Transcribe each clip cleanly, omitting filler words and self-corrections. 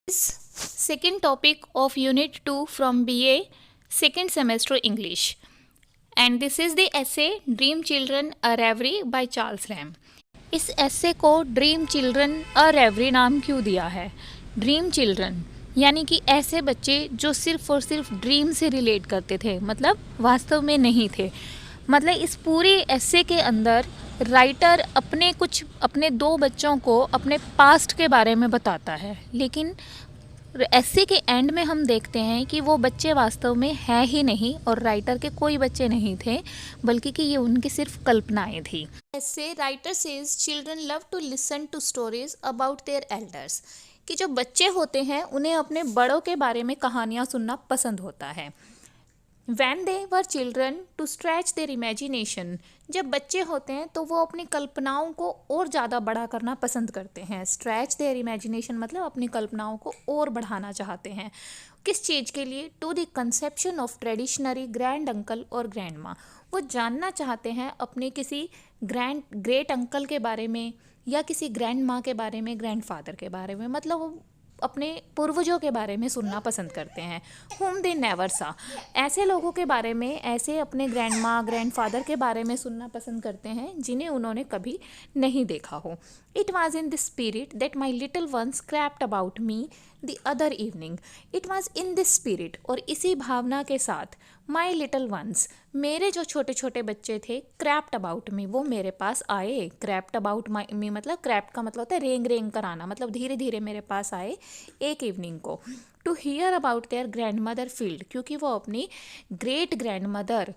Second topic of Unit 2 from BA, second semester English. And this is the essay Dream Children A Reverie by Charles Lamb. इस essay को dream children अ रेवरी नाम क्यों दिया है? Dream children यानी कि ऐसे बच्चे जो सिर्फ और सिर्फ ड्रीम से रिलेट करते थे, मतलब वास्तव में नहीं थे। मतलब इस पूरी essay के अंदर राइटर अपने दो बच्चों को अपने पास्ट के बारे में बताता है, लेकिन ऐसे के एंड में हम देखते हैं कि वो बच्चे वास्तव में हैं ही नहीं और राइटर के कोई बच्चे नहीं थे, बल्कि कि ये उनकी सिर्फ कल्पनाएं थी। ऐसे writer says children love to listen to stories about their elders, कि जो बच्चे होते हैं उन्हें अपने बड़ों के बारे में कहानियाँ सुनना पसंद होता है। When they were children to stretch their imagination, जब बच्चे होते हैं तो वो अपनी कल्पनाओं को और ज़्यादा बड़ा करना पसंद करते हैं। स्ट्रैच देयर इमेजिनेशन मतलब अपनी कल्पनाओं को और बढ़ाना चाहते हैं। किस चीज़ के लिए? To the conception of traditionary grand uncle और ग्रैंड माँ, वो जानना चाहते हैं अपने किसी ग्रेट अंकल के बारे में या किसी ग्रैंड माँ के बारे में, ग्रैंड फादर के बारे में, मतलब वो अपने पूर्वजों के बारे में सुनना पसंद करते हैं। होम दे नेवर सा, ऐसे लोगों के बारे में, ऐसे अपने ग्रैंड माँ ग्रैंड फादर के बारे में सुनना पसंद करते हैं जिन्हें उन्होंने कभी नहीं देखा हो। It was in this spirit that my little ones crept about me the other evening. It was in this spirit, और इसी भावना के साथ, माई लिटिल वंस, मेरे जो छोटे छोटे बच्चे थे, क्रैप्ट अबाउट मी, वो मेरे पास आए। क्रैप्ट अबाउट मी मतलब क्रैप्ट का मतलब होता है रेंग रेंग कराना, मतलब धीरे धीरे मेरे पास आए एक इवनिंग को। To hear about their grandmother Field, क्योंकि वो अपनी ग्रेट ग्रैंड मदर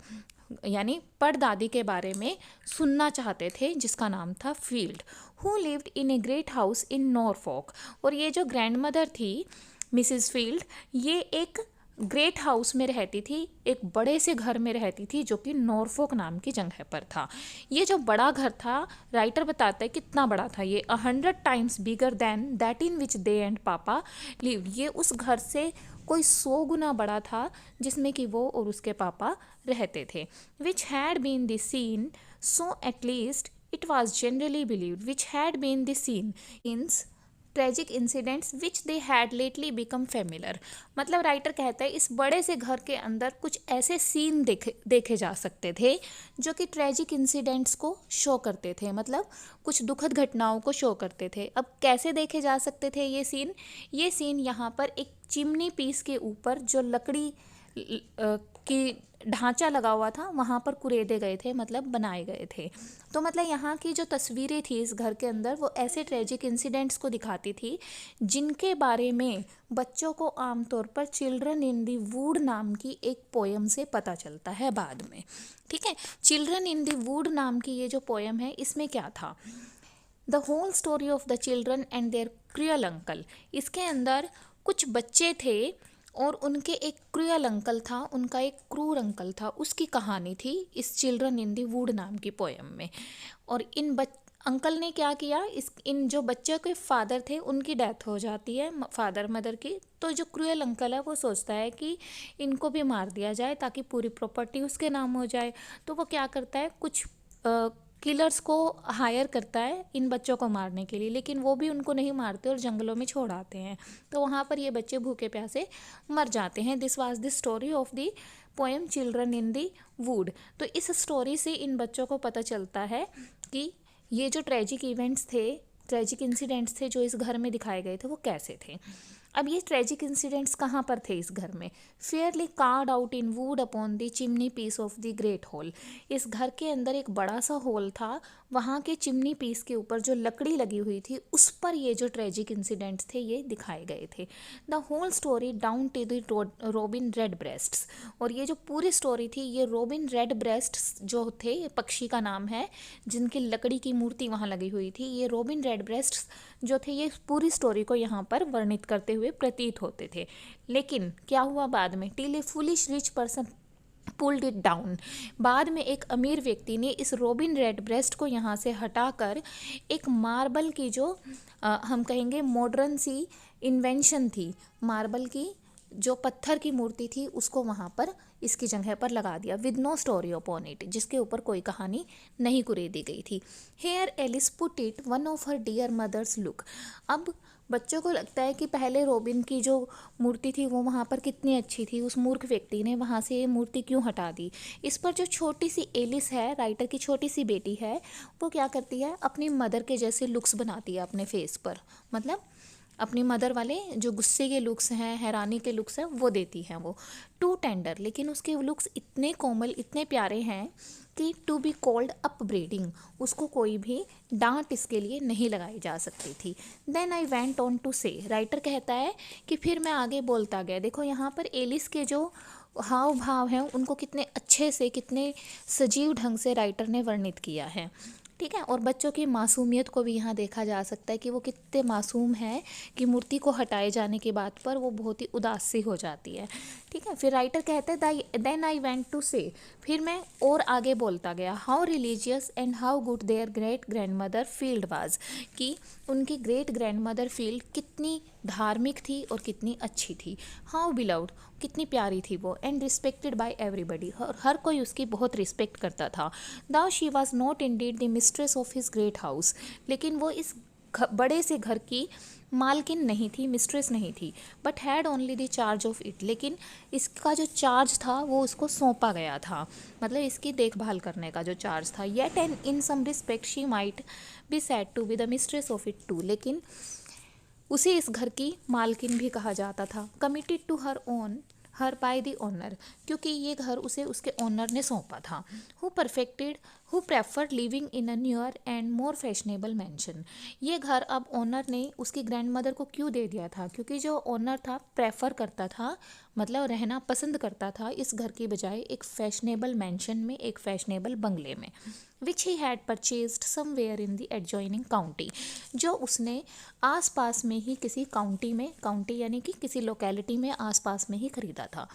यानी परदादी के बारे में सुनना चाहते थे, जिसका नाम था field, who lived in a great house in Norfolk. और ये जो ग्रैंड मदर थी मिसिस फील्ड, ये एक ग्रेट हाउस में रहती थी, एक बड़े से घर में रहती थी जो कि नॉरफॉक नाम की जगह पर था। ये जो बड़ा घर था, राइटर बताता है कितना बड़ा था ये, 100 times bigger than that in which they and पापा लिव। ये उस घर से कोई 100 गुना बड़ा था जिसमें कि वो और उसके पापा रहते थे। Which had been the scene, so at least it was generally believed, which had been the scene in tragic incidents which they had lately become familiar. मतलब राइटर कहता है इस बड़े से घर के अंदर कुछ ऐसे सीन देखे जा सकते थे जो कि ट्रेजिक इंसिडेंट्स को शो करते थे, मतलब कुछ दुखद घटनाओं को शो करते थे। अब कैसे देखे जा सकते थे ये सीन? ये सीन यहाँ पर एक चिमनी पीस के ऊपर जो लकड़ी की ढांचा लगा हुआ था, वहाँ पर कुरेदे गए थे, मतलब बनाए गए थे। तो मतलब यहाँ की जो तस्वीरें थी इस घर के अंदर, वो ऐसे ट्रेजिक इंसिडेंट्स को दिखाती थी जिनके बारे में बच्चों को आमतौर पर चिल्ड्रन इन दी वुड नाम की एक पोयम से पता चलता है बाद में। ठीक है, चिल्ड्रन इन दी वुड नाम की ये जो पोयम है, इसमें क्या था? The whole story of the children and their cruel uncle. इसके अंदर कुछ बच्चे थे और उनके एक क्रूअल अंकल था, उनका एक क्रूर अंकल था, उसकी कहानी थी इस चिल्ड्रन इन दी वुड नाम की पोयम में। और अंकल ने क्या किया, इन जो बच्चों के फादर थे उनकी डेथ हो जाती है, फादर मदर की। तो जो क्रूअल अंकल है वो सोचता है कि इनको भी मार दिया जाए ताकि पूरी प्रॉपर्टी उसके नाम हो जाए। तो वो क्या करता है, कुछ किलर्स को हायर करता है इन बच्चों को मारने के लिए, लेकिन वो भी उनको नहीं मारते और जंगलों में छोड़ आते हैं। तो वहाँ पर ये बच्चे भूखे प्यासे मर जाते हैं। This was the story of the poem children in the wood. तो इस स्टोरी से इन बच्चों को पता चलता है कि ये जो ट्रेजिक इवेंट्स थे, ट्रेजिक इंसिडेंट्स थे जो इस घर में दिखाए गए थे, वो कैसे थे। अब ये ट्रेजिक इंसिडेंट्स कहाँ पर थे इस घर में? Fairly carved out in wood upon the chimney piece of the great hall. इस घर के अंदर एक बड़ा सा हॉल था, वहाँ के चिमनी पीस के ऊपर जो लकड़ी लगी हुई थी उस पर ये जो ट्रेजिक इंसिडेंट्स थे ये दिखाए गए थे। The whole story down to the robin redbreasts. और ये जो पूरी स्टोरी थी, ये रोबिन रेड ब्रेस्ट्स जो थे, पक्षी का नाम है, जिनकी लकड़ी की मूर्ति वहाँ लगी हुई थी, ये रोबिन रेड ब्रेस्ट्स जो थे ये पूरी स्टोरी को यहाँ पर वर्णित करते हुए प्रतीत होते थे। लेकिन क्या हुआ बाद में? Till A foolish rich person pulled it down. बाद में एक अमीर व्यक्ति ने इस रोबिन रेड ब्रेस्ट को यहाँ से हटाकर एक मार्बल की जो हम कहेंगे मॉडर्न सी इन्वेंशन थी, मार्बल की जो पत्थर की मूर्ति थी उसको वहाँ पर इसकी जगह पर लगा दिया, with no story upon it, जिसके ऊपर कोई कहानी नहीं कुरेदी गई थी। Here Alice put it one of her dear mother's look. अब बच्चों को लगता है कि पहले रॉबिन की जो मूर्ति थी वो वहाँ पर कितनी अच्छी थी, उस मूर्ख व्यक्ति ने वहाँ से ये मूर्ति क्यों हटा दी। इस पर जो छोटी सी एलिस है, राइटर की छोटी सी बेटी है, वो क्या करती है, अपनी मदर के जैसे लुक्स बनाती है अपने फेस पर। मतलब अपनी मदर वाले जो गुस्से के लुक्स हैं, हैरानी के लुक्स हैं, वो देती हैं वो। टू टेंडर, लेकिन उसके लुक्स इतने कोमल, इतने प्यारे हैं कि टू बी कॉल्ड अपब्रीडिंग, उसको कोई भी डांट इसके लिए नहीं लगाई जा सकती थी। Then I went on to say, writer कहता है कि फिर मैं आगे बोलता गया। देखो यहाँ पर एलिस के जो हाव भाव हैं उनको कितने अच्छे से, कितने सजीव ढंग से राइटर ने वर्णित किया है। ठीक है, और बच्चों की मासूमियत को भी यहाँ देखा जा सकता है कि वो कितने मासूम हैं कि मूर्ति को हटाए जाने के बाद पर वो बहुत ही उदास सी हो जाती है। ठीक है, फिर राइटर कहते हैं देन आई वेंट टू से, फिर मैं और आगे बोलता गया, how religious and how good their great grandmother Field was, कि उनकी ग्रेट ग्रैंड मदर फील्ड कितनी धार्मिक थी और कितनी अच्छी थी। हाउ बिलव्ड, कितनी प्यारी थी वो, एंड रिस्पेक्टेड बाय एवरीबडी, हर कोई उसकी बहुत रिस्पेक्ट करता था। Though she was not indeed the mistress of his great house, लेकिन वो इस बड़े से घर की मालकिन नहीं थी, मिस्ट्रेस नहीं थी, but had only the charge of it, लेकिन इसका जो चार्ज था वो उसको सौंपा गया था, मतलब इसकी देखभाल करने का जो चार्ज था। Yet and in some respect she might be said to be the mistress of it too, लेकिन उसे इस घर की मालकिन भी कहा जाता था। Committed to her own her by the owner, क्योंकि ये घर उसे उसके ओनर ने सौंपा था। Who preferred living in a newer and more fashionable mansion, ये घर अब ओनर ने उसकी ग्रैंड मदर को क्यों दे दिया था, क्योंकि जो ओनर था प्रेफर करता था, मतलब रहना पसंद करता था इस घर की बजाय एक फैशनेबल मैंशन में, एक फैशनेबल बंगले में, which he had purchased somewhere in the adjoining county, जो उसने आसपास में ही किसी काउंटी में, काउंटी यानी कि किसी लोकेलिटी में आसपास में ही खरीदा था।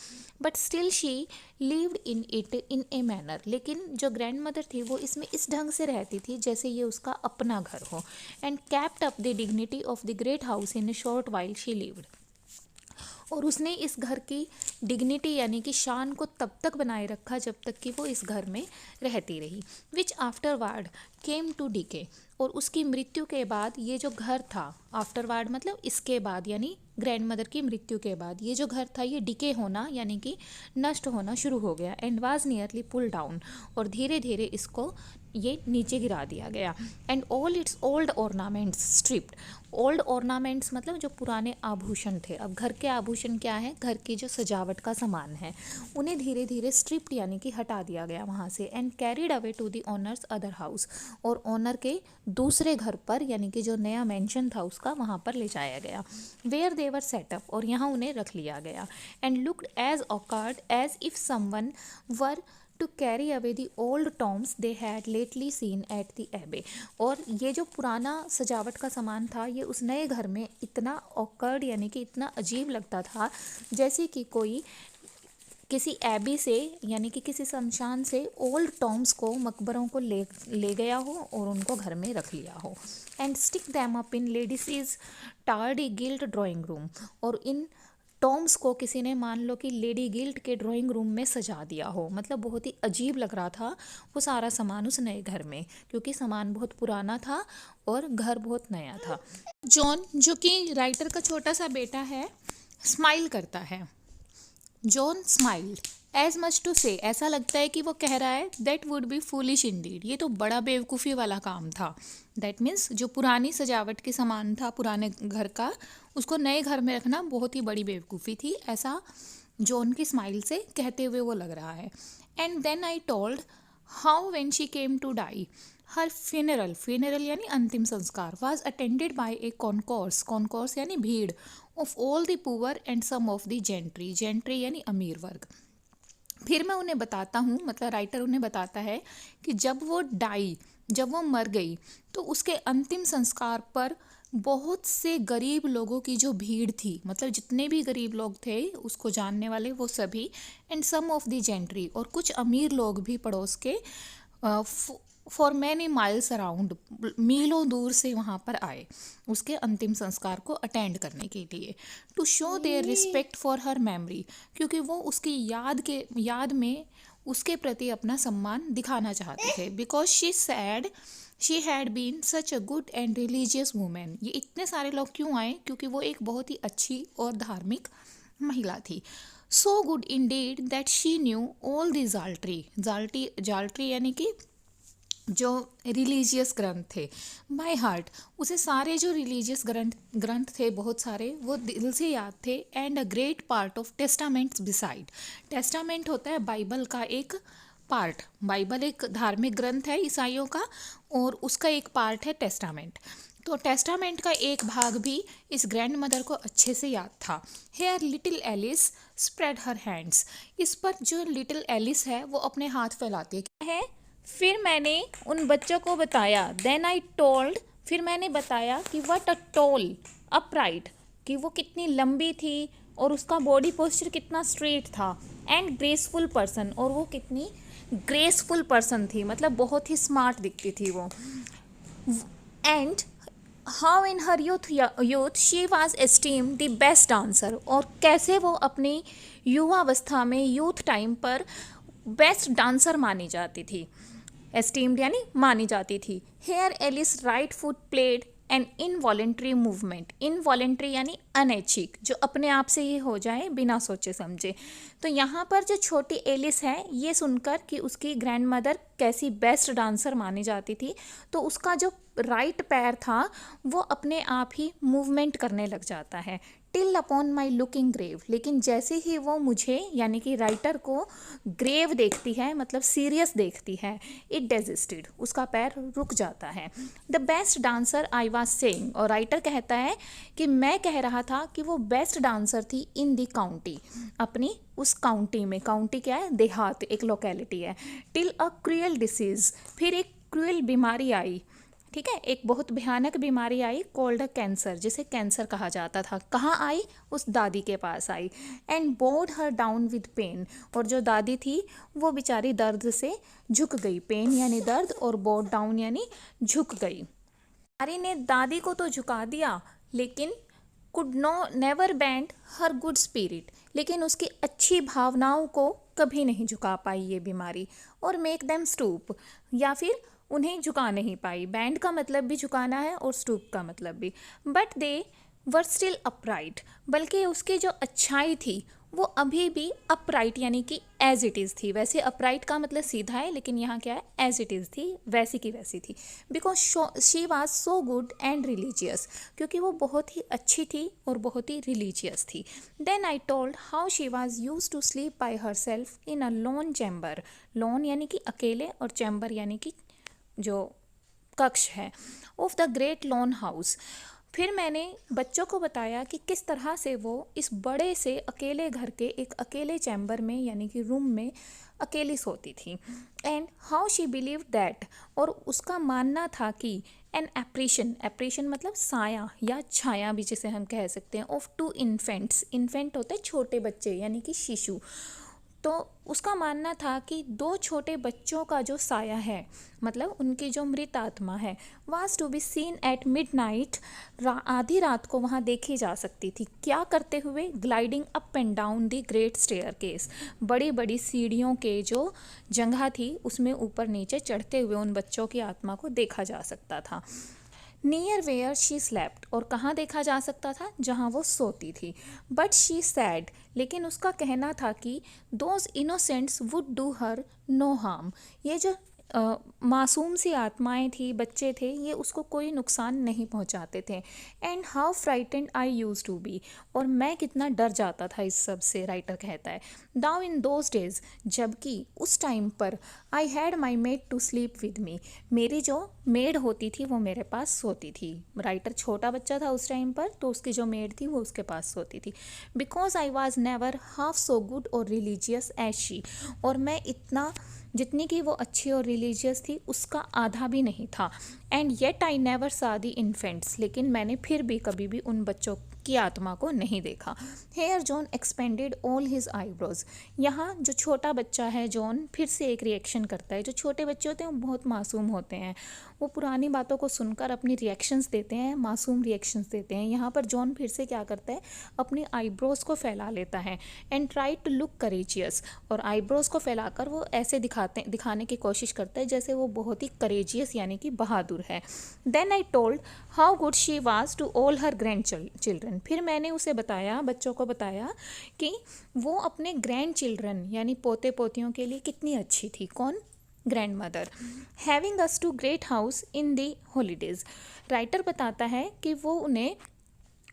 But still she lived in it in a manner, लेकिन जो ग्रैंड मदर थी वो इसमें इस ढंग से रहती थी जैसे ये उसका अपना घर हो, and kept up the dignity of the great house in A short while she lived, और उसने इस घर की डिग्निटी यानी कि शान को तब तक बनाए रखा जब तक कि वो इस घर में रहती रही। विच आफ्टरवार्ड केम टू डीके, और उसकी मृत्यु के बाद ये जो घर था, आफ्टरवार्ड मतलब इसके बाद, यानी ग्रैंड मदर की मृत्यु के बाद ये जो घर था ये डिके होना यानी कि नष्ट होना शुरू हो गया। And was nearly pull down, और धीरे धीरे इसको ये नीचे गिरा दिया गया। And all its old ornaments stripped, old ornaments मतलब जो पुराने आभूषण थे, अब घर के आभूषण क्या है, घर की जो सजावट का सामान है, उन्हें धीरे धीरे स्ट्रिप्ड यानी कि हटा दिया गया वहाँ से। And carried away to the owner's other house, और ओनर के दूसरे घर पर यानी कि जो नया मेंशन था उसका वहाँ पर ले जाया गया। वेयर दे वर सेटअप, और यहाँ उन्हें रख लिया गया। And looked as awkward as if someone were to carry away the old tombs they had lately seen at the abbey, और ये जो पुराना सजावट का सामान था ये उस नए घर में इतना ऑकर्ड यानी कि इतना अजीब लगता था जैसे कि कोई किसी एबी से यानी कि किसी शमशान से ओल्ड टॉम्स को, मकबरों को ले गया हो और उनको घर में रख लिया हो। And stick them up in ladies is tardy guild drawing room, और इन टॉम्स को किसी ने मान लो कि लेडी गिल्ड के ड्राइंग रूम में सजा दिया हो, मतलब बहुत ही अजीब लग रहा था वो सारा सामान उस नए घर में, क्योंकि सामान बहुत पुराना था और घर बहुत नया था। जॉन जो कि राइटर का छोटा सा बेटा है स्माइल करता है। John smiled as much to say, ऐसा लगता है कि वो कह रहा है that would be foolish indeed, ये तो बड़ा बेवकूफ़ी वाला काम था। दैट मीन्स जो पुरानी सजावट के सामान था पुराने घर का, उसको नए घर में रखना बहुत ही बड़ी बेवकूफ़ी थी, ऐसा जॉन की स्माइल से कहते हुए वो लग रहा है। And then I told how when she came to die her funeral यानी अंतिम संस्कार was attended by a concourse यानी भीड़ of all the poor and some of the gentry यानी अमीर वर्ग। फिर मैं उन्हें बताता हूँ, मतलब राइटर उन्हें बताता है कि जब वो मर गई तो उसके अंतिम संस्कार पर बहुत से गरीब लोगों की जो भीड़ थी, मतलब जितने भी गरीब लोग थे उसको जानने वाले वो सभी, and some of the gentry, और कुछ अमीर लोग भी पड़ोस के फॉर मैनी माइल्स अराउंड, मीलों दूर से वहाँ पर आए उसके अंतिम संस्कार को अटेंड करने के लिए। To show their respect for her memory, क्योंकि वो उसकी याद में उसके प्रति अपना सम्मान दिखाना चाहते थे। Because she said she had been such a good and religious woman. ये इतने सारे लोग क्यों आए? क्योंकि वो एक बहुत ही अच्छी और धार्मिक महिला थी। So good indeed that she knew all the psaltery. Psaltery यानी कि जो रिलीजियस ग्रंथ थे, बाय हार्ट। उसे सारे जो रिलीजियस ग्रंथ थे बहुत सारे, वो दिल से याद थे। And a great part of testaments beside. Testament होता है बाइबल का एक पार्ट। बाइबल एक धार्मिक ग्रंथ है ईसाइयों का, और उसका एक पार्ट है टेस्टामेंट। तो टेस्टामेंट का एक भाग भी इस ग्रैंड मदर को अच्छे से याद था। Here little Alice spread her hands. इस पर जो लिटिल एलिस है वो अपने हाथ फैलाती है। क्या है? फिर मैंने उन बच्चों को बताया, देन आई टोल्ड, फिर मैंने बताया कि व्हाट अ टॉल अपराइट, कि वो कितनी लंबी थी और उसका बॉडी पोस्चर कितना स्ट्रेट था। एंड ग्रेसफुल पर्सन, और वो कितनी ग्रेसफुल पर्सन थी, मतलब बहुत ही स्मार्ट दिखती थी वो। And how in her youth she was esteem the best dancer, और कैसे वो अपनी युवावस्था में यूथ टाइम पर बेस्ट डांसर मानी जाती थी। एस्टीम्ड यानी मानी जाती थी। Here Alice right foot played an involuntary movement. Involuntary यानी अनैच्छिक, जो अपने आप से ही हो जाए बिना सोचे समझे। तो यहाँ पर जो छोटी एलिस है, ये सुनकर कि उसकी ग्रैंड मदर कैसी बेस्ट डांसर मानी जाती थी, तो उसका जो राइट पैर था वो अपने आप ही मूवमेंट करने लग जाता है। Till upon my looking grave, लेकिन जैसे ही वो मुझे यानी कि राइटर को ग्रेव देखती है, मतलब सीरियस देखती है, इट डेजिस्टेड, उसका पैर रुक जाता है। The best dancer I was saying, और राइटर कहता है कि मैं कह रहा था कि वो बेस्ट डांसर थी इन द काउंटी, अपनी उस काउंटी में। काउंटी क्या है? देहात, एक लोकेलिटी है। टिल अ क्रूअल डिसीज, फिर एक क्रूअल बीमारी आई, ठीक है, एक बहुत भयानक बीमारी आई, कोल्ड कैंसर, जिसे कैंसर कहा जाता था। कहाँ आई? उस दादी के पास आई। And bowed her down with pain, और जो दादी थी वो बेचारी दर्द से झुक गई। पेन यानी दर्द, और बोर्ड डाउन यानी झुक गई। बीमारी ने दादी को तो झुका दिया, लेकिन could no never bend her good spirit, लेकिन उसकी अच्छी भावनाओं को कभी नहीं झुका पाई ये बीमारी। और मेक देम स्टूप, या फिर उन्हें झुका नहीं पाई। बैंड का मतलब भी झुकाना है और स्टूप का मतलब भी। But they were still upright, बल्कि उसकी जो अच्छाई थी वो अभी भी अपराइट यानी कि एज इट इज़ थी। वैसे अपराइट का मतलब सीधा है, लेकिन यहाँ क्या है? एज इट इज़ थी, वैसी की वैसी थी। Because she was so good and religious, क्योंकि वो बहुत ही अच्छी थी और बहुत ही रिलीजियस थी। Then I told how she was used to sleep by herself in a lone chamber. Lone यानी कि अकेले, और चैम्बर यानी कि जो कक्ष है, of the great lawn house. फिर मैंने बच्चों को बताया कि किस तरह से वो इस बड़े से अकेले घर के एक अकेले चैम्बर में यानी कि रूम में अकेली सोती थी। And how she believe that, और उसका मानना था कि एन एप्रेशन मतलब साया या छाया भी जिसे हम कह सकते हैं, ऑफ टू इन्फेंट्स। इन्फेंट होते हैं छोटे बच्चे यानी कि शिशु। तो उसका मानना था कि दो छोटे बच्चों का जो साया है, मतलब उनकी जो मृत आत्मा है, was to be seen at midnight, आधी रात को वहाँ देखी जा सकती थी। क्या करते हुए? Gliding up and down the great staircase, बड़ी बड़ी सीढ़ियों के जो जगह थी उसमें ऊपर नीचे चढ़ते हुए उन बच्चों की आत्मा को देखा जा सकता था। नियर वेयर शी स्लेप्ट, और कहाँ देखा जा सकता था? जहाँ वो सोती थी। बट शी सैड, लेकिन उसका कहना था कि those innocents would do her no harm, ये जो मासूम सी आत्माएं थी, बच्चे थे, ये उसको कोई नुकसान नहीं पहुंचाते थे। And how frightened I used to be, और मैं कितना डर जाता था इस सब से, राइटर कहता है। नाउ इन दोज डेज, जबकि उस टाइम पर, I had my maid to sleep with me, मेरी जो मेड होती थी वो मेरे पास सोती थी। राइटर छोटा बच्चा था उस टाइम पर, तो उसकी जो मेड थी वो उसके पास सोती थी। Because I was never half so good और रिलीजियस एज शी, और मैं इतना, जितनी कि वो अच्छी और रिलीजियस थी, उसका आधा भी नहीं था। एंड येट आई नेवर सा द इन्फेंट्स, लेकिन मैंने फिर भी कभी भी उन बच्चों की आत्मा को नहीं देखा। Here John expanded all his eyebrows, यहाँ जो छोटा बच्चा है जॉन फिर से एक रिएक्शन करता है। जो छोटे बच्चे होते हैं वो बहुत मासूम होते हैं, वो पुरानी बातों को सुनकर अपनी रिएक्शंस देते हैं, मासूम रिएक्शंस देते हैं। यहाँ पर जॉन फिर से क्या करता है, अपनी आईब्रोज को फैला लेता है and try to look courageous, और आईब्रोज को फैलाकर वो ऐसे दिखाने की कोशिश करता है जैसे वो बहुत ही करेजियस यानी कि बहादुर है। Then I told how good she was to all her grandchildren, फिर मैंने उसे बताया, बच्चों को बताया कि वो अपने ग्रैंड चिल्ड्रन यानी पोते पोतियों के लिए कितनी अच्छी थी। कौन? Grandmother. Having us to great house in the holidays, writer बताता है कि वो उन्हें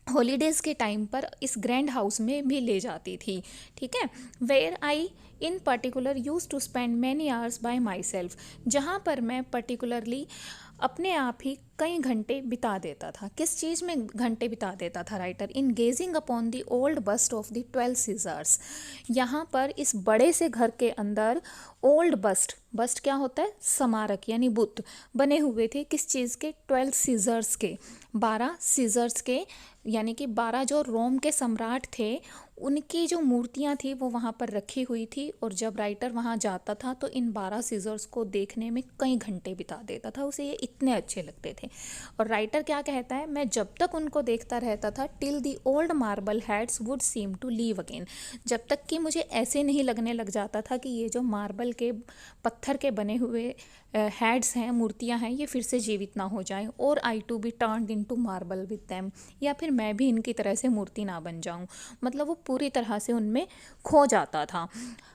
हॉलीडेज़ के टाइम पर इस ग्रैंड हाउस में भी ले जाती थी, ठीक है। Where I in particular used to spend many hours by myself, जहाँ पर मैं पर्टिकुलरली अपने आप ही कई घंटे बिता देता था। किस चीज़ में घंटे बिता देता था writer? In gazing upon the old bust of the 12 Caesars, यहाँ पर इस बड़े से घर के अंदर ओल्ड बस्ट, बस्ट क्या होता है? स्मारक यानी बुत बने हुए थे। किस चीज़ के? 12 सीजर्स के, 12 सीजर्स के, यानी कि 12 जो रोम के सम्राट थे उनकी जो मूर्तियाँ थी वो वहाँ पर रखी हुई थी। और जब राइटर वहाँ जाता था तो इन 12 सीजर्स को देखने में कई घंटे बिता देता था, उसे ये इतने अच्छे लगते थे। और राइटर क्या कहता है, मैं जब तक उनको देखता रहता था till the old marble heads would seem to live again, जब तक कि मुझे ऐसे नहीं लगने लग जाता था कि ये जो मार्बल के, पत्थर के बने हुए हेड्स हैं, मूर्तियां हैं, ये फिर से जीवित ना हो जाएं, और I to be turned into marble with them, या फिर मैं भी इनकी तरह से मूर्ति ना बन जाऊं। मतलब वो पूरी तरह से उनमें खो जाता था।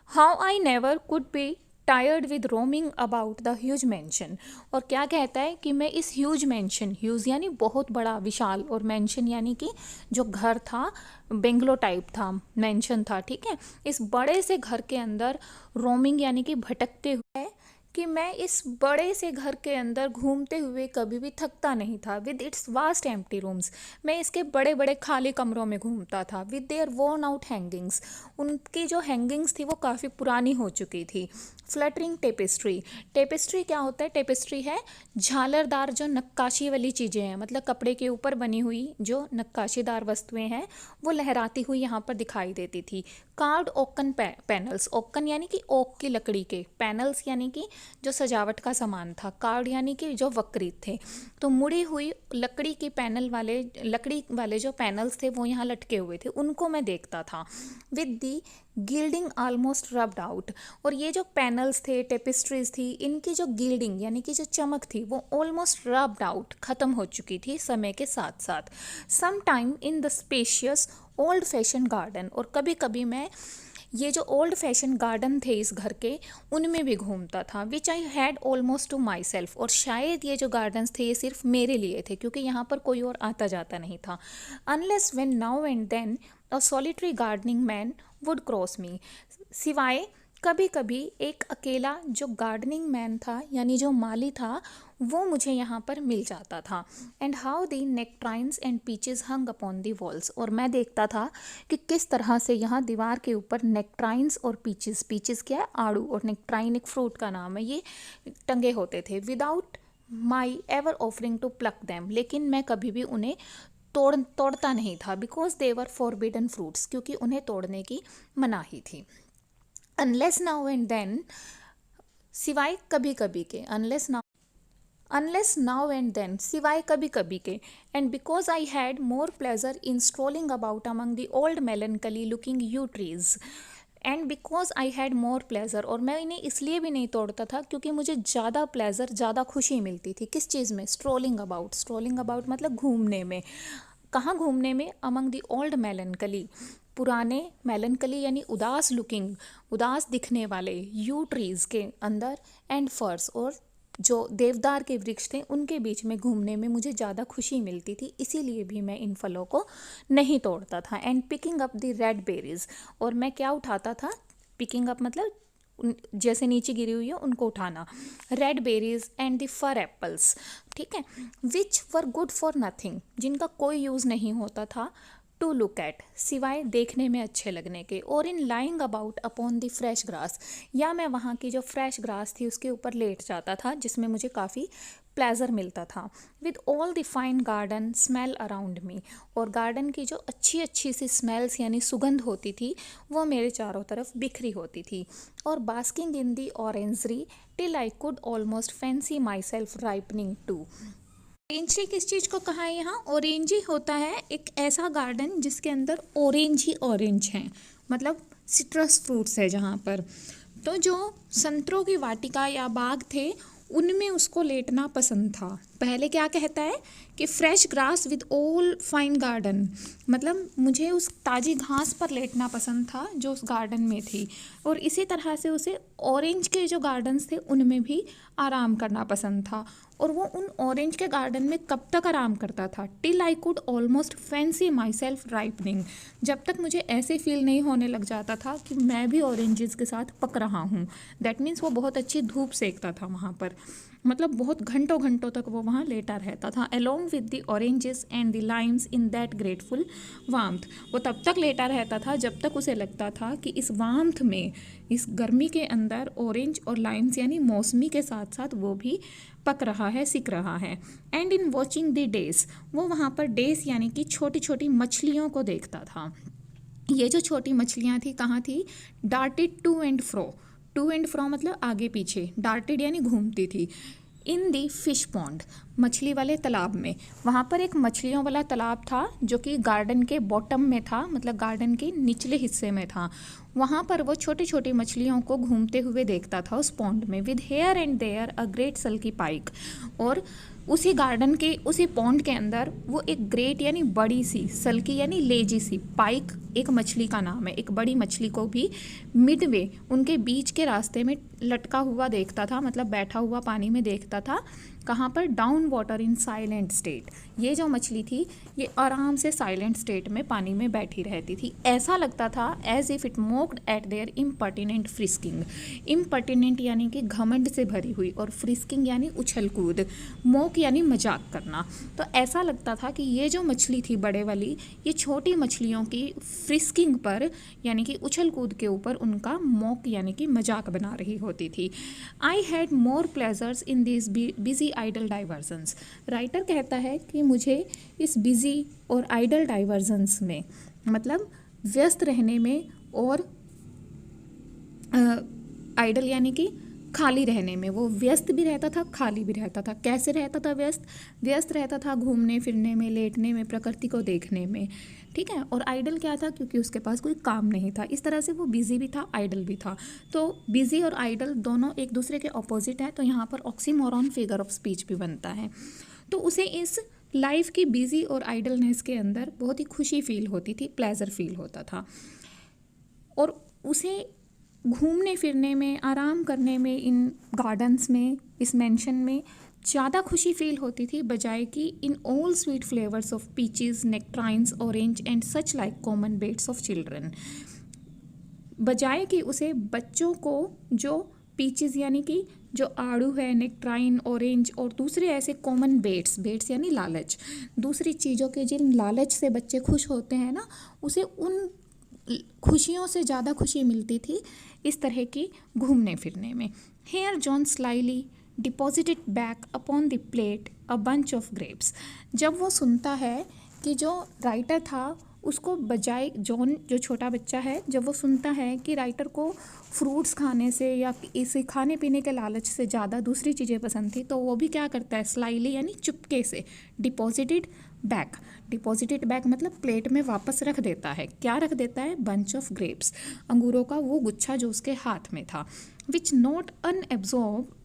How I never could be tired with roaming about the huge mention, और क्या कहता है कि मैं इस ह्यूज मैंशन, ह्यूज यानी बहुत बड़ा, विशाल, और मैंशन यानी कि जो घर था, बेंगलो टाइप था, मैंशन था, ठीक है। इस बड़े से घर के अंदर रोमिंग यानी कि भटकते हुए, कि मैं इस बड़े से घर के अंदर घूमते हुए कभी भी थकता नहीं था। With its vast empty rooms, मैं इसके बड़े बड़े खाली कमरों में घूमता था। With their worn out hangings, उनकी जो हैंगिंग्स थी वो काफ़ी पुरानी हो चुकी थी। फ्लटरिंग टेपेस्ट्री, टेपेस्ट्री क्या होता है? टेपेस्ट्री है झालरदार जो नक्काशी वाली चीज़ें हैं, मतलब कपड़े के ऊपर बनी हुई जो नक्काशीदार वस्तुएं हैं वो लहराती हुई यहाँ पर दिखाई देती थी। कार्ड ओकन पैनल्स, ओकन यानी कि ओक की लकड़ी के, पैनल्स यानी कि जो सजावट का सामान था, कार्ड यानी कि जो वक्रित थे, तो मुड़ी हुई लकड़ी की पैनल वाले, लकड़ी वाले जो पैनल्स थे वो यहाँ लटके हुए थे, उनको मैं देखता था। With the gilding almost rubbed out, और ये जो पैनल्स थे, टेपिस्ट्रीज थी, इनकी जो गिल्डिंग यानी कि जो चमक थी वो ऑलमोस्ट रब्ड आउट, ख़त्म हो चुकी थी समय के साथ साथ। Some time in the spacious old fashion garden, और कभी कभी मैं ये जो ओल्ड फैशन गार्डन थे इस घर के, उनमें भी घूमता था। Which I had almost to myself, और शायद ये जो गार्डन्स थे ये सिर्फ मेरे लिए थे क्योंकि यहाँ पर कोई और आता जाता नहीं था। Unless when now and then a solitary gardening man would cross me, सिवाय कभी कभी एक अकेला जो गार्डनिंग मैन था यानी जो माली था वो मुझे यहाँ पर मिल जाता था। And how the nectarines and peaches hung upon the walls, और मैं देखता था कि किस तरह से यहाँ दीवार के ऊपर नेक्ट्राइन्स और पीचेस, पीचेस क्या है? आड़ू, और नेक्ट्राइन एक फ्रूट का नाम है, ये टंगे होते थे। Without my ever offering to pluck them, लेकिन मैं कभी भी उन्हें तोड़ता नहीं था। Because they were forbidden fruits, क्योंकि उन्हें तोड़ने की मनाही थी। अनलेस नाउ एंड देन, सिवाय कभी कभी के, अनलेस नाउ एंड देन, सिवाय कभी कभी के। And because I had more pleasure in strolling about among the old मेलनकली looking you trees, and because I had more pleasure, और मैं इन्हें इसलिए भी नहीं तोड़ता था क्योंकि मुझे ज़्यादा प्लेजर, ज़्यादा खुशी मिलती थी। किस चीज़ में? स्ट्रोलिंग अबाउट, स्ट्रोलिंग अबाउट मतलब घूमने में। कहाँ घूमने में? अमंग द ओल्ड मेलनकली, पुराने, मेलनकली यानी उदास लुकिंग, उदास दिखने वाले, यू ट्रीज़ के अंदर, एंड फर्स, और जो देवदार के वृक्ष थे उनके बीच में घूमने में मुझे ज़्यादा खुशी मिलती थी, इसीलिए भी मैं इन फलों को नहीं तोड़ता था। And picking up the red berries, और मैं क्या उठाता था? पिकिंग अप मतलब जैसे नीचे गिरी हुई है उनको उठाना। Red berries and the fir apples, ठीक है, which were good for nothing, जिनका कोई यूज़ नहीं होता था। टू लुक एट, सिवाय देखने में अच्छे लगने के। और in lying about upon the fresh grass, या मैं वहाँ की जो फ्रेश ग्रास थी उसके ऊपर लेट जाता था जिसमें मुझे काफ़ी प्लेजर मिलता था। With all the fine garden smell around me, और गार्डन की जो अच्छी अच्छी सी स्मेल्स यानी सुगंध होती थी वो मेरे चारों तरफ बिखरी होती थी। और basking in the orangery till I could almost fancy myself ripening too. Orangery किस चीज़ को कहा है यहाँ? ऑरेंज ही होता है एक ऐसा गार्डन जिसके अंदर ऑरेंज ही ऑरेंज हैं, मतलब सिट्रस फ्रूट्स है जहाँ पर। तो जो संतरों की वाटिका या बाग थे उनमें उसको लेटना पसंद था। पहले क्या कहता है कि fresh grass with all fine garden, मतलब मुझे उस ताज़ी घास पर लेटना पसंद था जो उस गार्डन में थी। और इसी तरह से उसे ऑरेंज के जो गार्डन्स थे उनमें भी आराम करना पसंद था। और वो उन ऑरेंज के गार्डन में कब तक आराम करता था? Till I could almost fancy myself ripening, जब तक मुझे ऐसे फील नहीं होने लग जाता था कि मैं भी ऑरेंजेस के साथ पक रहा हूँ। दैट मीन्स वो बहुत अच्छी धूप सेकता था वहाँ पर, मतलब बहुत घंटों घंटों तक वो वहाँ लेटा रहता था। Along with the oranges and the Lyme's in that grateful warmth, वो तब तक लेटा रहता था जब तक उसे लगता था कि इस वार्मथ में, इस गर्मी के अंदर ऑरेंज और लाइम्स यानी मौसमी के साथ साथ वो भी पक रहा है, सिक रहा है। And in watching the days, वो वहाँ पर डेज यानी कि छोटी छोटी मछलियों को देखता था। ये जो छोटी मछलियाँ थी कहाँ थी? Darted to and fro, to and fro मतलब आगे पीछे, डार्टेड यानी घूमती थी। इन दी फिश पॉन्ड, मछली वाले तालाब में। वहाँ पर एक मछलियों वाला तालाब था जो कि गार्डन के बॉटम में था, मतलब गार्डन के निचले हिस्से में था। वहाँ पर वो छोटी छोटी मछलियों को घूमते हुए देखता था उस पॉन्ड में। With here and there a great sulky pike, और उसी गार्डन के उसी पॉन्ड के अंदर वो एक ग्रेट यानी बड़ी सी, सल्की यानी लेजी सी, पाइक एक मछली का नाम है, एक बड़ी मछली को भी मिडवे उनके बीच के रास्ते में लटका हुआ देखता था, मतलब बैठा हुआ पानी में देखता था। कहाँ पर? Down water in silent state. ये जो मछली थी ये आराम से साइलेंट स्टेट में पानी में बैठी रहती थी। ऐसा लगता था as if it mocked at their impertinent frisking. Impertinent यानी कि घमंड से भरी हुई, और फ्रिस्किंग यानी उछल कूद, मोक यानी मजाक करना। तो ऐसा लगता था कि ये जो मछली थी बड़े वाली, ये छोटी मछलियों की फ्रिस्किंग पर यानी कि उछल कूद के ऊपर उनका मोक यानी कि मजाक बना रही होती थी। I had more pleasures in this busy idle diversions. Writer कहता है कि मुझे इस बिजी और आइडल डाइवर्जन्स में, मतलब व्यस्त रहने में, और आइडल यानी कि खाली रहने में, वो व्यस्त भी रहता था खाली भी रहता था। कैसे रहता था व्यस्त रहता था घूमने फिरने में, लेटने में, प्रकृति को देखने में, ठीक है। और आइडल क्या था? क्योंकि उसके पास कोई काम नहीं था, इस तरह से वो बिजी भी था आइडल भी था। तो बिजी और आइडल दोनों एक दूसरे के ऑपोजिट है, तो यहाँ पर ऑक्सीमोरॉन फिगर ऑफ स्पीच भी बनता है। तो उसे इस लाइफ की बिजी और आइडलनेस के अंदर बहुत ही खुशी फील होती थी, प्लेजर फील होता था। और उसे घूमने फिरने में, आराम करने में, इन गार्डन्स में, इस मेंशन में ज़्यादा खुशी फील होती थी, बजाय कि in all sweet flavours of peaches, nectarines, orange and such like common baits of children, बजाय कि उसे बच्चों को जो पीचेस यानी कि जो आड़ू है, नेक्ट्राइन, ऑरेंज और दूसरे ऐसे कॉमन बेट्स यानी लालच, दूसरी चीज़ों के जिन लालच से बच्चे खुश होते हैं ना, उसे उन खुशियों से ज़्यादा खुशी मिलती थी इस तरह की घूमने फिरने में। Here John slyly deposited back upon the plate a bunch of grapes. जब वो सुनता है कि जो राइटर था उसको बजाय, जॉन जो छोटा बच्चा है, जब वो सुनता है कि राइटर को फ्रूट्स खाने से या इसे खाने पीने के लालच से ज़्यादा दूसरी चीज़ें पसंद थी, तो वो भी क्या करता है? स्लाइली यानी चुपके से, डिपॉजिटेड बैक मतलब प्लेट में वापस रख देता है। क्या रख देता है? बंच ऑफ ग्रेप्स, अंगूरों का वो गुच्छा जो उसके हाथ में था। विच नॉट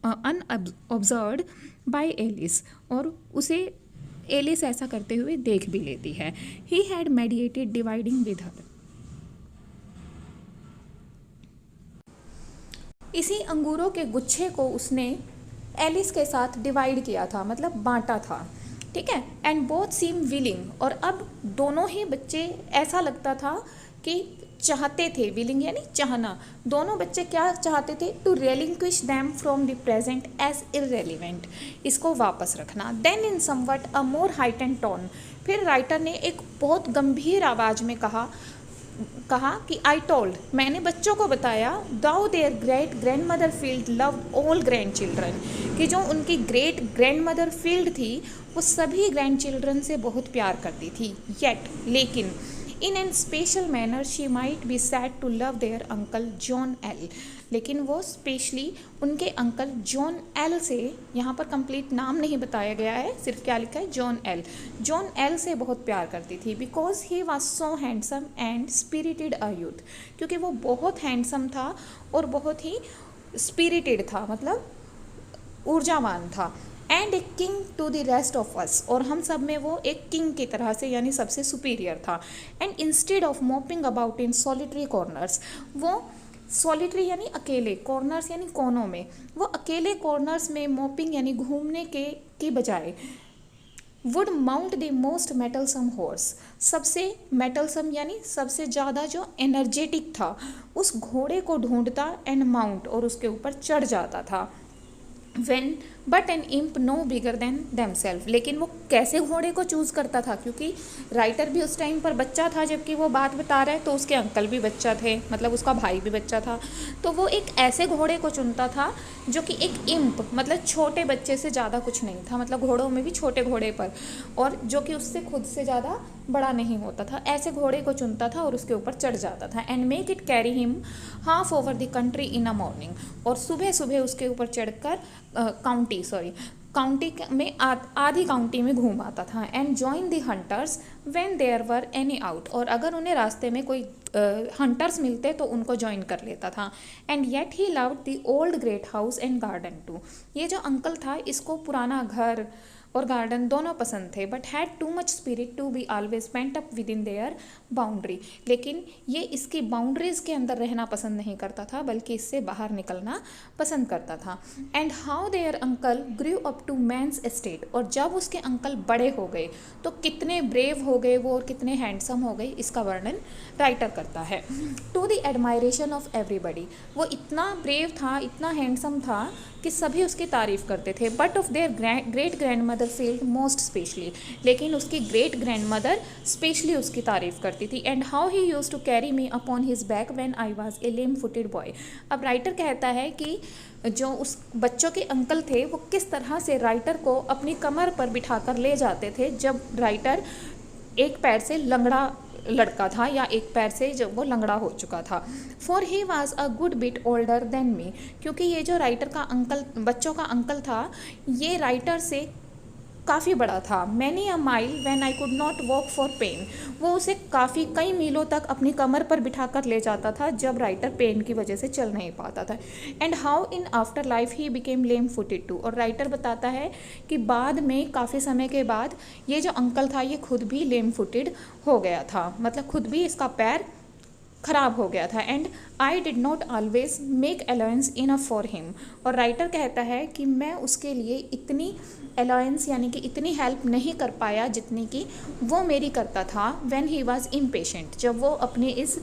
अनऑब्जर्व्ड बाय एलिस, और उसे एलिस ऐसा करते हुए देख भी लेती है। He had mediated dividing with her. इसी अंगूरों के गुच्छे को उसने एलिस के साथ डिवाइड किया था, मतलब बांटा था, ठीक है। एंड बोथ सीम विलिंग, और अब दोनों ही बच्चे ऐसा लगता था कि चाहते थे, विलिंग यानी चाहना, दोनों बच्चे क्या चाहते थे? To relinquish them from the present as irrelevant, इसको वापस रखना। Then in somewhat a more heightened tone, फिर राइटर ने एक बहुत गंभीर आवाज़ में कहा, कहा कि आई टोल्ड, मैंने बच्चों को बताया, though their great grandmother Field love all grandchildren, कि जो उनकी ग्रेट ग्रैंड मदर फील्ड थी वो सभी ग्रैंड चिल्ड्रन से बहुत प्यार करती थी। येट, लेकिन in an special manner she might be said to love their uncle John L, लेकिन वो स्पेशली उनके अंकल जॉन एल से, यहाँ पर कंप्लीट नाम नहीं बताया गया है, सिर्फ क्या लिखा है, जॉन एल से बहुत प्यार करती थी। Because he was so handsome and spirited a youth, क्योंकि वो बहुत हैंडसम था और बहुत ही स्पिरिटेड था, मतलब ऊर्जावान था। And a king to the rest of us, और हम सब में वो एक किंग की तरह से यानी सबसे सुपीरियर था। And instead of mopping about in solitary corners, वो सॉलिटरी यानी अकेले, कॉर्नर्स यानी कोनों में, वो अकेले कॉर्नर्स में मोपिंग यानी घूमने के बजाय would mount the most mettlesome horse, सबसे मेटलसम यानी सबसे ज़्यादा जो एनर्जेटिक था उस घोड़े को ढूंढता एंड माउंट, और उसके ऊपर चढ़ जाता था। When but an imp no bigger than themselves, लेकिन वो कैसे घोड़े को चूज़ करता था, क्योंकि राइटर भी उस टाइम पर बच्चा था जबकि वो बात बता रहा है, तो उसके अंकल भी बच्चा थे, मतलब उसका भाई भी बच्चा था, तो वो एक ऐसे घोड़े को चुनता था जो कि एक इम्प मतलब छोटे बच्चे से ज़्यादा कुछ नहीं था, मतलब घोड़ों में भी छोटे घोड़े पर, और जो कि उससे खुद से ज़्यादा बड़ा नहीं होता था, ऐसे घोड़े को चुनता था और उसके ऊपर चढ़ जाता था। And make it carry him half over the country in a morning, और सुबह सुबह उसके ऊपर चढ़कर काउंटी में आधी काउंटी में घूम आता था। And join the hunters when there were any out, और अगर उन्हें रास्ते में कोई हंटर्स मिलते तो उनको ज्वाइन कर लेता था। And yet he loved the old great house and garden too, ये जो अंकल था इसको पुराना घर और गार्डन दोनों पसंद थे, but had too much spirit to be always pent up within their boundary, लेकिन ये इसकी बाउंड्रीज के अंदर रहना पसंद नहीं करता था, बल्कि इससे बाहर निकलना पसंद करता था। And how their uncle grew up to man's estate, और जब उसके अंकल बड़े हो गए तो कितने ब्रेव हो गए वो और कितने हैंडसम हो गए, इसका वर्णन राइटर करता है। To the admiration of everybody, वो इतना ब्रेव था, इतना हैंडसम था कि सभी उसकी तारीफ़ करते थे। But of their great grandmother field most specially, लेकिन उसकी ग्रेट ग्रैंड मदर स्पेशली उसकी तारीफ़ करती थी। And how he used to carry me upon his back when I was a lame footed boy, अब राइटर कहता है कि जो उस बच्चों के अंकल थे वो किस तरह से राइटर को अपनी कमर पर बिठाकर ले जाते थे जब राइटर एक पैर से लंगड़ा लड़का था, या एक पैर से जब वो लंगड़ा हो चुका था। For he was a good bit older than me, क्योंकि ये जो राइटर का अंकल, बच्चों का अंकल था, ये राइटर से काफ़ी बड़ा था। Many a mile when I could not walk for pain, वो उसे काफ़ी कई मीलों तक अपनी कमर पर बिठा कर ले जाता था जब राइटर पेन की वजह से चल नहीं पाता था। And how in after life he became lame footed too, और राइटर बताता है कि बाद में काफ़ी समय के बाद ये जो अंकल था ये खुद भी लेम फुटेड हो गया था, मतलब खुद भी इसका पैर खराब हो गया था। And I did not always make allowance enough for him, और राइटर कहता है कि मैं उसके लिए इतनी अलाउंस यानी कि इतनी हेल्प नहीं कर पाया जितनी कि वो मेरी करता था। व्हेन ही वाज इम्पेशेंट, जब वो अपने इस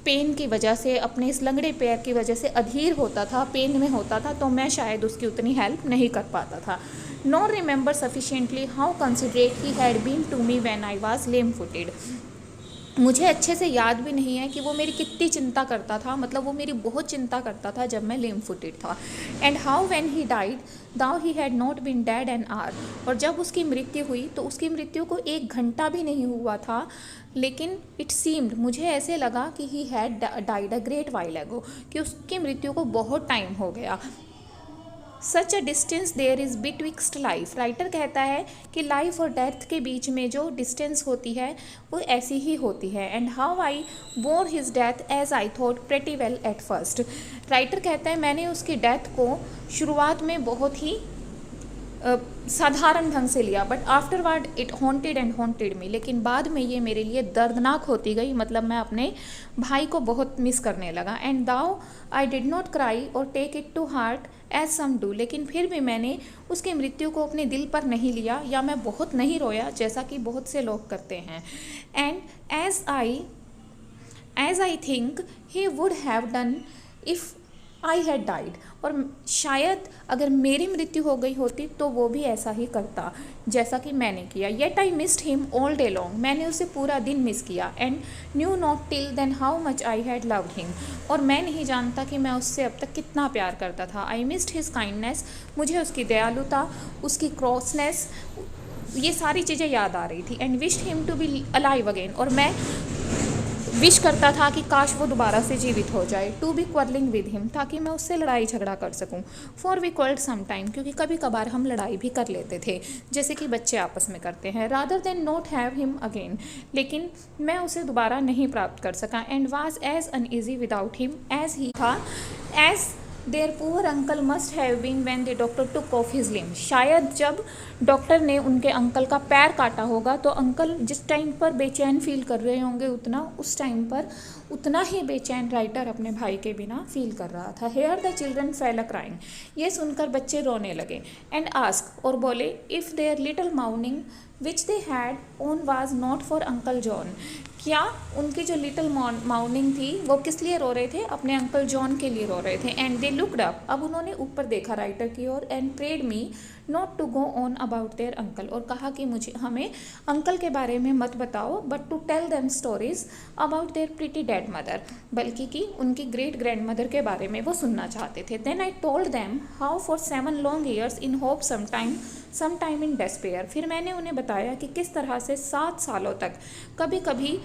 पेन की वजह से, अपने इस लंगड़े पैर की वजह से अधीर होता था, पेन में होता था, तो मैं शायद उसकी उतनी हेल्प नहीं कर पाता था। Not remember sufficiently how considerate he had been to me when I was lame footed, मुझे अच्छे से याद भी नहीं है कि वो मेरी कितनी चिंता करता था, मतलब वो मेरी बहुत चिंता करता था जब मैं लेम फुटेड था। And how when he died though he had not been dead an hour, और जब उसकी मृत्यु हुई तो उसकी मृत्यु को 1 घंटा भी नहीं हुआ था, लेकिन इट सीम्ड, मुझे ऐसे लगा कि he had died a great while ago, कि उसकी मृत्यु को बहुत टाइम हो गया। Such a distance there is betwixt life, writer कहता है कि लाइफ और डेथ के बीच में जो डिस्टेंस होती है वो ऐसी ही होती है। And how I bore his death as I thought pretty well at first, writer कहता है मैंने उसकी डेथ को शुरुआत में बहुत ही साधारण ढंग से लिया, but afterward it haunted and haunted me, लेकिन बाद में ये मेरे लिए दर्दनाक होती गई, मतलब मैं अपने भाई को बहुत मिस करने लगा। And though I did not cry or take it to heart as some do, लेकिन फिर भी मैंने उसकी मृत्यु को अपने दिल पर नहीं लिया, या मैं बहुत नहीं रोया जैसा कि बहुत से लोग करते हैं। And as I think he would have done if I had died, और शायद अगर मेरी मृत्यु हो गई होती तो वो भी ऐसा ही करता जैसा कि मैंने किया। Yet I missed him all day long, मैंने उसे पूरा दिन मिस किया। And knew not till then how much I had loved him, और मैं नहीं जानता कि मैं उससे अब तक कितना प्यार करता था। आई मिस्ड हिज काइंडनेस, मुझे उसकी दयालुता, उसकी क्रॉसनेस, ये सारी चीज़ें याद आ रही थी। And wished him to be alive again, और मैं विश करता था कि काश वो दोबारा से जीवित हो जाए। टू बी क्वर्लिंग विद हिम, ताकि मैं उससे लड़ाई झगड़ा कर सकूं। फॉर वी क्वर्ल्ड सम टाइम, क्योंकि कभी कभार हम लड़ाई भी कर लेते थे जैसे कि बच्चे आपस में करते हैं। Rather than not have him again, लेकिन मैं उसे दोबारा नहीं प्राप्त कर सका। And was as uneasy without him as he था, as their poor uncle must have been when the doctor took off his limb, शायद जब डॉक्टर ने उनके अंकल का पैर काटा होगा तो अंकल जिस टाइम पर बेचैन फील कर रहे होंगे उस टाइम पर उतना ही बेचैन राइटर अपने भाई के बिना फील कर रहा था। Here the children fell a crying, ये सुनकर बच्चे रोने लगे। एंड आस्क, और बोले, if their little mourning which they had on was not for uncle John, क्या उनकी जो लिटिल माउनिंग थी वो किस लिए रो रहे थे? अपने अंकल जॉन के लिए रो रहे थे। एंड दे लुक्ड अप, अब उन्होंने ऊपर देखा राइटर की ओर। And prayed me not to go on about their uncle, और कहा कि मुझे हमें अंकल के बारे में मत बताओ, but to tell them stories about their pretty dead mother, बल्कि कि उनकी ग्रेट ग्रैंड मदर के बारे में वो सुनना चाहते थे। Then I told them how for 7 long years in hope some time in despair, फिर मैंने उन्हें बताया कि किस तरह से 7 सालों तक कभी कभी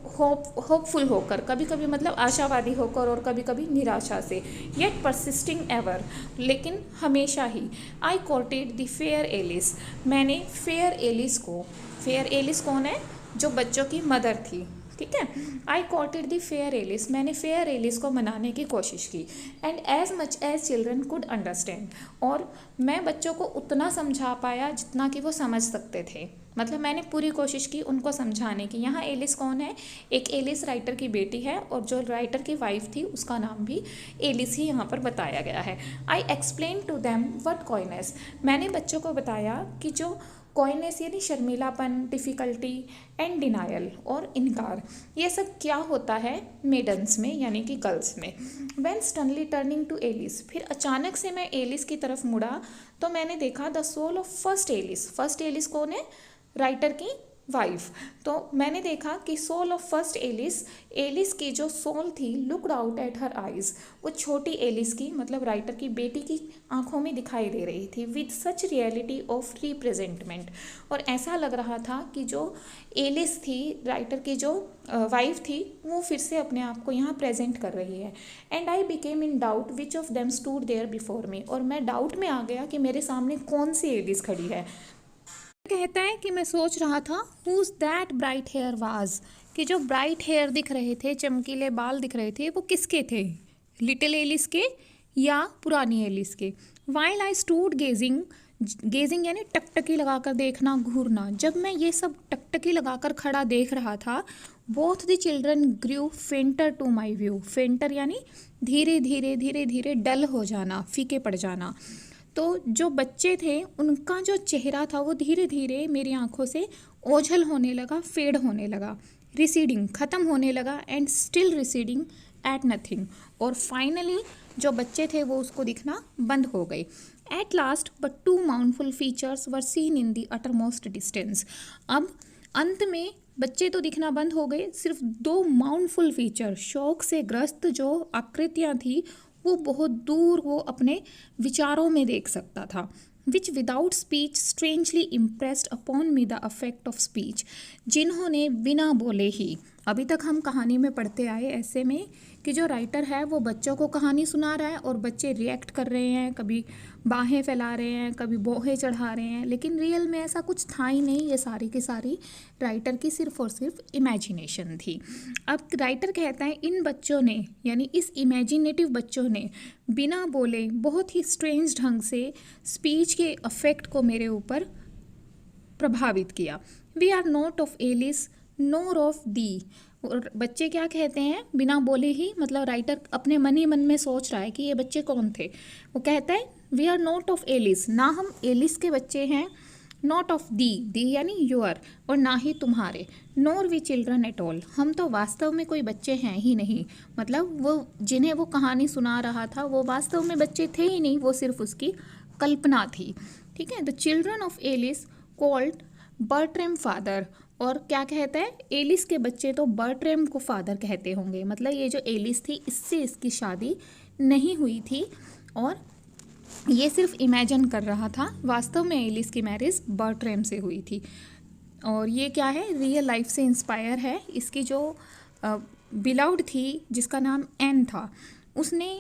होपफुल होकर, कभी कभी मतलब आशावादी होकर, और कभी कभी निराशा से, येट परसिस्टिंग एवर, लेकिन हमेशा ही। I courted the fair Alice, मैंने फेयर एलिस को, फेयर एलिस कौन है? जो बच्चों की मदर थी, ठीक है। I courted the fair Alice, मैंने फेयर एलिस को मनाने की कोशिश की। And as much as children could understand, और मैं बच्चों को उतना समझा पाया जितना कि वो समझ सकते थे। मतलब मैंने पूरी कोशिश की उनको समझाने की। यहाँ एलिस कौन है? एक एलिस राइटर की बेटी है, और जो राइटर की वाइफ थी उसका नाम भी एलिस ही यहाँ पर बताया गया है। I explain to them what coyness, मैंने बच्चों को बताया कि जो कॉयनेस यानी शर्मीलापन, डिफ़िकल्टी एंड डिनायल और इनकार, ये सब क्या होता है मेडन्स में यानी कि गर्ल्स में। When suddenly turning to Alice, फिर अचानक से मैं एलिस की तरफ मुड़ा तो मैंने देखा the soul of first Alice. First Alice कौन है? राइटर की वाइफ। तो मैंने देखा कि soul of first Alice, Alice की जो सोल थी, looked out at her eyes, वो छोटी एलिस की मतलब राइटर की बेटी की आंखों में दिखाई दे रही थी। विद सच रियलिटी ऑफ रिप्रेजेंटमेंट, और ऐसा लग रहा था कि जो एलिस थी, राइटर की जो वाइफ थी, वो फिर से अपने आप को यहाँ प्रेजेंट कर रही है। And I became in doubt which of them stood there before me, और मैं डाउट में आ गया कि मेरे सामने कौन सी एलिस खड़ी है। कहता है कि मैं सोच रहा था whose that bright hair was, कि जो ब्राइट हेयर दिख रहे थे, चमकीले बाल दिख रहे थे, वो किसके थे? लिटिल एलिस के या पुरानी एलिस के? While I stood gazing, gazing यानी टकटकी लगाकर देखना, घूरना। जब मैं ये सब टकटकी लगाकर खड़ा देख रहा था, both the children grew fainter to my view, fainter यानी धीरे धीरे धीरे धीरे डल हो जाना, फीके पड़ जाना। तो जो बच्चे थे उनका जो चेहरा था वो धीरे धीरे मेरी आंखों से ओझल होने लगा, फेड होने लगा, रिसीडिंग ख़त्म होने लगा, and still receding at nothing, और फाइनली जो बच्चे थे वो उसको दिखना बंद हो गए। At last but 2 mournful features were seen in the uttermost distance, अब अंत में बच्चे तो दिखना बंद हो गए, सिर्फ 2 माउंटफुल फीचर, शौक से ग्रस्त जो आकृतियाँ थी वो बहुत दूर वो अपने विचारों में देख सकता था। Which without speech strangely impressed upon me the effect of speech, जिन्होंने बिना बोले ही, अभी तक हम कहानी में पढ़ते आए ऐसे में कि जो राइटर है वो बच्चों को कहानी सुना रहा है और बच्चे रिएक्ट कर रहे हैं, कभी बाहें फैला रहे हैं, कभी बोहे चढ़ा रहे हैं, लेकिन रियल में ऐसा कुछ था ही नहीं। ये सारी की सारी राइटर की सिर्फ और सिर्फ इमेजिनेशन थी। अब राइटर कहता है इन बच्चों ने यानी इस इमेजिनेटिव बच्चों ने बिना बोले बहुत ही स्ट्रेंज ढंग से स्पीच के अफेक्ट को मेरे ऊपर प्रभावित किया। We are not of Alice nor of thee, और बच्चे क्या कहते हैं बिना बोले ही, मतलब राइटर अपने मन ही मन में सोच रहा है कि ये बच्चे कौन थे। वो कहता है we are not of Alice, ना हम एलिस के बच्चे हैं नॉट ऑफ दी यानी योर, और ना ही तुम्हारे, नोर वी चिल्ड्रन एट ऑल, हम तो वास्तव में कोई बच्चे हैं ही नहीं, मतलब वो जिन्हें वो कहानी सुना रहा था वो वास्तव में बच्चे थे ही नहीं, वो सिर्फ उसकी कल्पना थी। ठीक है, the children of Alice called Bartram father, और क्या कहता है, एलिस के बच्चे तो बर्ट्रैम को फादर कहते होंगे, मतलब ये जो एलिस थी इससे इसकी शादी नहीं हुई थी और ये सिर्फ इमेजिन कर रहा था, वास्तव में एलिस की मैरिज बर्ट्रैम से हुई थी। और ये क्या है, रियल लाइफ से इंस्पायर है। इसकी जो बिलाउड थी जिसका नाम एन था, उसने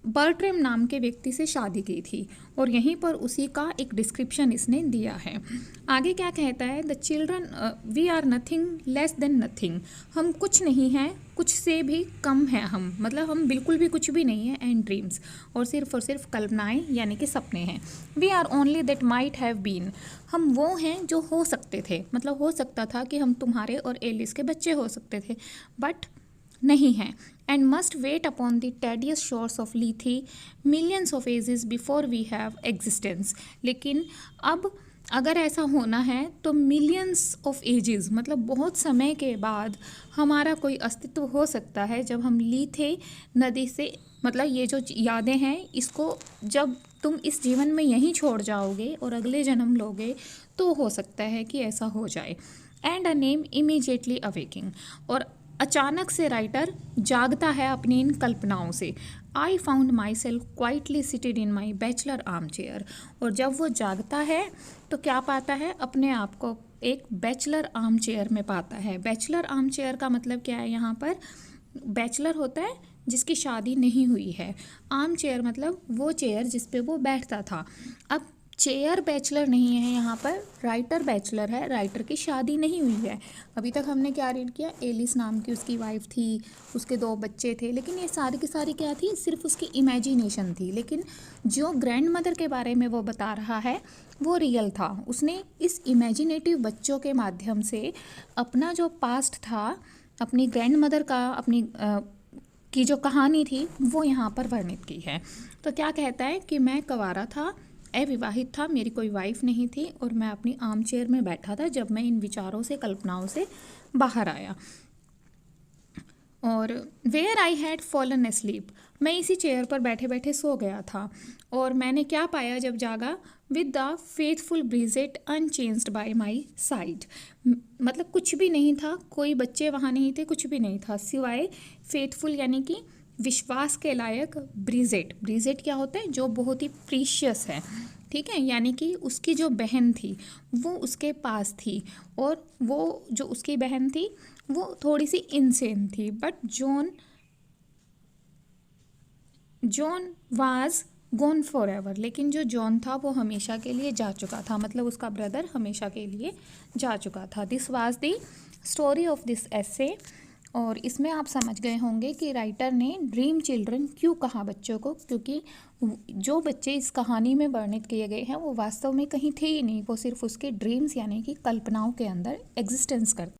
बर्ट्रैम नाम के व्यक्ति से शादी की थी, और यहीं पर उसी का एक डिस्क्रिप्शन इसने दिया है। आगे क्या कहता है, the children we are nothing less than nothing, हम कुछ नहीं हैं, कुछ से भी कम हैं हम, मतलब हम बिल्कुल भी कुछ भी नहीं है, एंड ड्रीम्स, और सिर्फ कल्पनाएं यानी कि सपने हैं। We are only that might have been, हम वो हैं जो हो सकते थे, मतलब हो सकता था कि हम तुम्हारे और एलिस के बच्चे हो सकते थे, बट नहीं हैं, and must wait upon the tedious shores of Lethe millions of ages before we have existence, लेकिन अब अगर ऐसा होना है तो मिलियंस ऑफ एजेस, मतलब बहुत समय के बाद हमारा कोई अस्तित्व हो सकता है, जब हम लीथे नदी से, मतलब ये जो यादें हैं इसको जब तुम इस जीवन में यहीं छोड़ जाओगे और अगले जन्म लोगे तो हो सकता है कि ऐसा हो जाए। And a name immediately awaking, और अचानक से राइटर जागता है अपनी इन कल्पनाओं से। I found my self quietly seated in my bachelor arm chair, और जब वो जागता है तो क्या पाता है, अपने आप को एक बैचलर आर्म चेयर में पाता है। बैचलर आर्म चेयर का मतलब क्या है, यहाँ पर बैचलर होता है जिसकी शादी नहीं हुई है, आर्म चेयर मतलब वो चेयर जिस पे वो बैठता था। अब चेयर बैचलर नहीं है, यहाँ पर राइटर बैचलर है, राइटर की शादी नहीं हुई है। अभी तक हमने क्या रीड किया, एलिस नाम की उसकी वाइफ थी, उसके 2 बच्चे थे, लेकिन ये सारी की सारी क्या थी, सिर्फ उसकी इमेजिनेशन थी। लेकिन जो ग्रैंड मदर के बारे में वो बता रहा है वो रियल था। उसने इस इमेजिनेटिव बच्चों के माध्यम से अपना जो पास्ट था, अपनी ग्रैंड मदर का, अपनी की जो कहानी थी वो यहाँ पर वर्णित की है। तो क्या कहता है कि मैं कंवारा था, अविवाहित था, मेरी कोई वाइफ नहीं थी, और मैं अपनी आर्म चेयर में बैठा था जब मैं इन विचारों से, कल्पनाओं से बाहर आया। और where I had fallen asleep, मैं इसी चेयर पर बैठे बैठे सो गया था, और मैंने क्या पाया जब जागा, with the faithful Bridget unchanged by my side, मतलब कुछ भी नहीं था, कोई बच्चे वहाँ नहीं थे, कुछ भी नहीं था सिवाय फेथफुल यानी कि विश्वास के लायक ब्रीजेट। ब्रीजेट क्या होता है, जो बहुत ही प्रीशियस है, ठीक है, यानी कि उसकी जो बहन थी वो उसके पास थी, और वो जो उसकी बहन थी वो थोड़ी सी इनसेन थी, but John was gone for ever, लेकिन जो जॉन था वो हमेशा के लिए जा चुका था, मतलब उसका ब्रदर हमेशा के लिए जा चुका था। This was the story of this एसे, और इसमें आप समझ गए होंगे कि राइटर ने ड्रीम चिल्ड्रन क्यों कहा बच्चों को, क्योंकि जो बच्चे इस कहानी में वर्णित किए गए हैं वो वास्तव में कहीं थे ही नहीं, वो सिर्फ उसके ड्रीम्स यानी कि कल्पनाओं के अंदर एग्जिस्टेंस करते